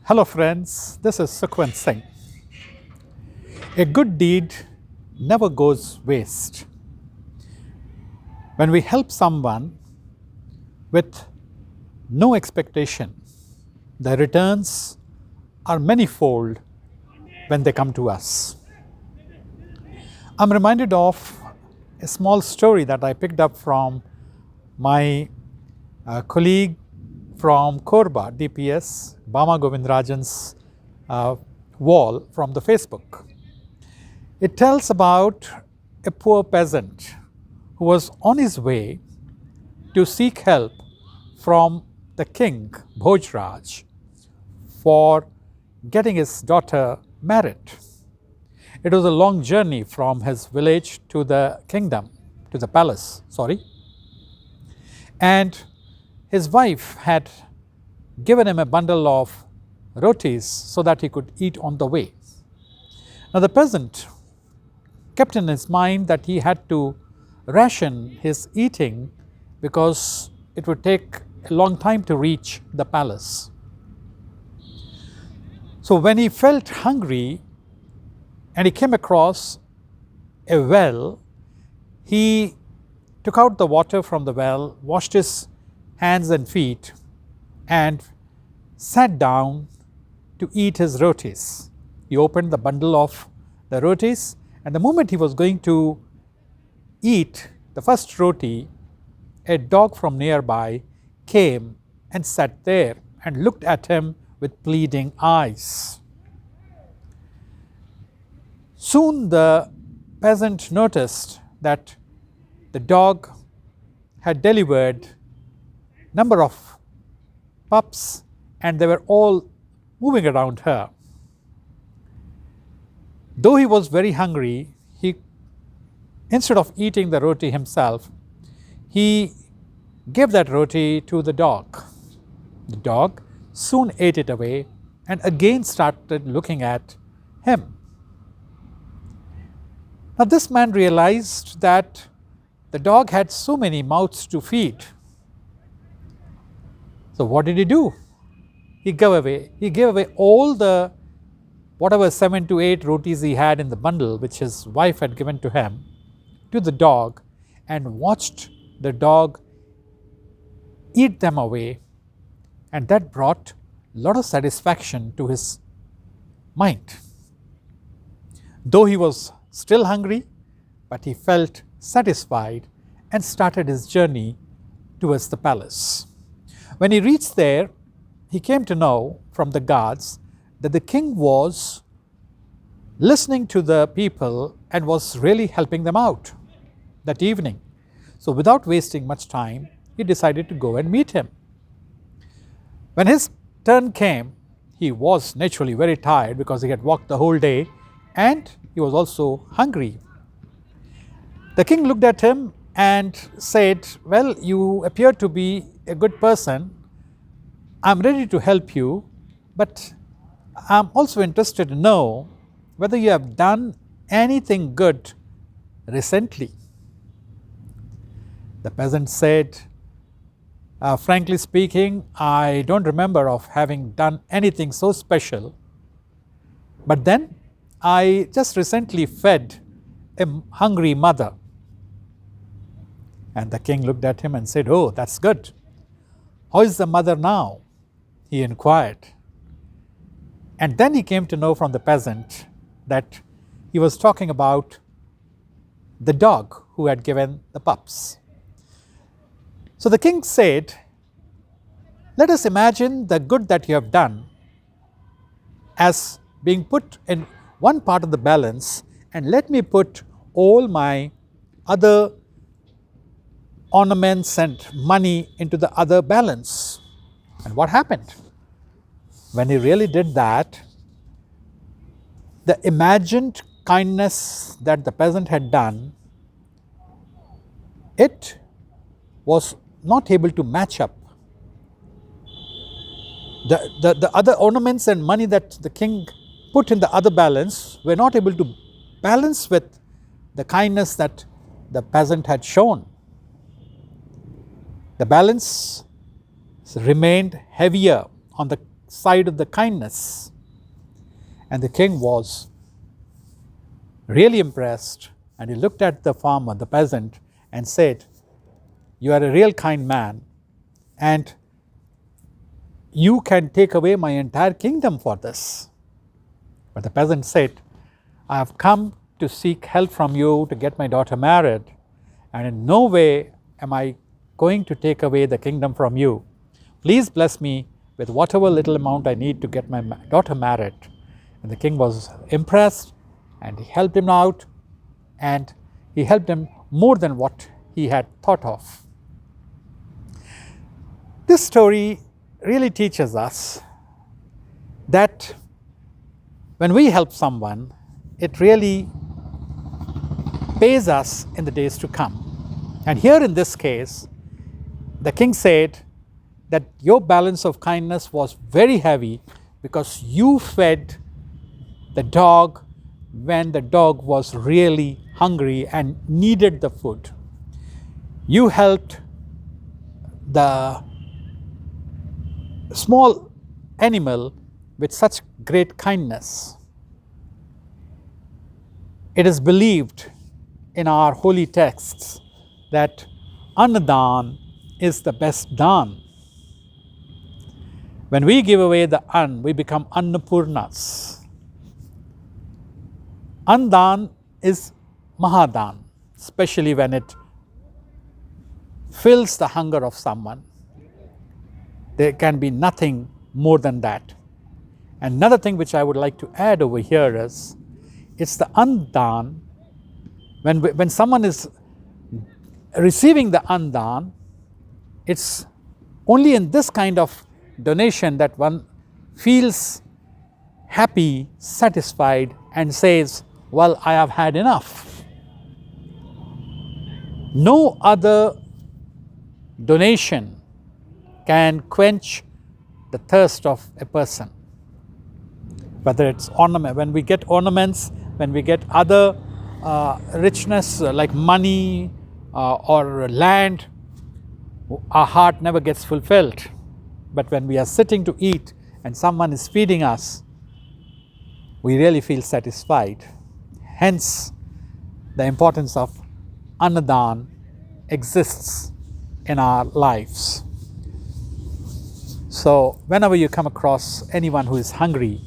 Hello, friends. This is Sukhwant Singh. A good deed never goes waste. When we help someone with no expectation, the returns are manifold when they come to us. I'm reminded of a small story that I picked up from my colleague from Korba, DPS, Bama Govindrajan's wall from the Facebook. It tells about a poor peasant who was on his way to seek help from the king, Bhojraj, for getting his daughter married. It was a long journey from his village to the kingdom, to the palace, and his wife had given him a bundle of rotis so that he could eat on the way. Now, the peasant kept in his mind that he had to ration his eating because it would take a long time to reach the palace. So, when he felt hungry and he came across a well, he took out the water from the well, washed his hands and feet, and sat down to eat his rotis. He opened the bundle of the rotis, and the moment he was going to eat the first roti, a dog from nearby came and sat there and looked at him with pleading eyes. Soon the peasant noticed that the dog had delivered number of pups and they were all moving around her. Though he was very hungry, instead of eating the roti himself, he gave that roti to the dog. The dog soon ate it away and again started looking at him. Now, this man realized that the dog had so many mouths to feed. So, what did he do? He gave away all the whatever 7 to 8 rotis he had in the bundle, which his wife had given to him, to the dog, and watched the dog eat them away, and that brought a lot of satisfaction to his mind. Though he was still hungry, but he felt satisfied and started his journey towards the palace. When he reached there, he came to know from the guards that the king was listening to the people and was really helping them out that evening. So, without wasting much time, he decided to go and meet him. When his turn came, he was naturally very tired because he had walked the whole day and he was also hungry. The king looked at him and said, "Well, you appear to be a good person. I'm ready to help you, but I'm also interested to know whether you have done anything good recently." The peasant said, "Frankly speaking, I don't remember of having done anything so special, but then I just recently fed a hungry mother." And the king looked at him and said, "Oh, that's good. How is the mother now?" he inquired. And then he came to know from the peasant that he was talking about the dog who had given the pups. So the king said, "Let us imagine the good that you have done as being put in one part of the balance, and let me put all my other ornaments and money into the other balance." And what happened? When he really did that, the imagined kindness that the peasant had done, it was not able to match up. The other ornaments and money that the king put in the other balance were not able to balance with the kindness that the peasant had shown. The balance remained heavier on the side of the kindness. And the king was really impressed, and he looked at the farmer, the peasant, and said, "You are a real kind man, and you can take away my entire kingdom for this." But the peasant said, "I have come to seek help from you to get my daughter married, and in no way am I going to take away the kingdom from you. Please bless me with whatever little amount I need to get my daughter married." And the king was impressed, and he helped him out, and he helped him more than what he had thought of. This story really teaches us that when we help someone, it really pays us in the days to come. And here in this case, the king said that your balance of kindness was very heavy because you fed the dog when the dog was really hungry and needed the food. You helped the small animal with such great kindness. It is believed in our holy texts that Annadan is the best dan. When we give away the we become Annapurnas. Andan is Mahadan, especially when it fills the hunger of someone. There can be nothing more than that. Another thing which I would like to add over here is, it's the Andan. When someone is receiving the Andan, it's only in this kind of donation that one feels happy, satisfied, and says, "Well, I have had enough." No other donation can quench the thirst of a person. Whether it's ornament, when we get ornaments, when we get other richness like money or land, our heart never gets fulfilled. But when we are sitting to eat and someone is feeding us, we really feel satisfied. Hence, the importance of Annadan exists in our lives. So, whenever you come across anyone who is hungry,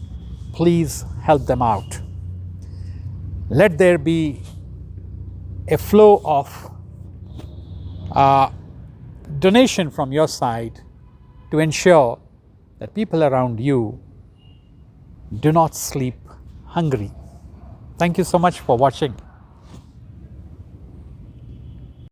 please help them out. Let there be a flow of donation from your side to ensure that people around you do not sleep hungry. Thank you so much for watching.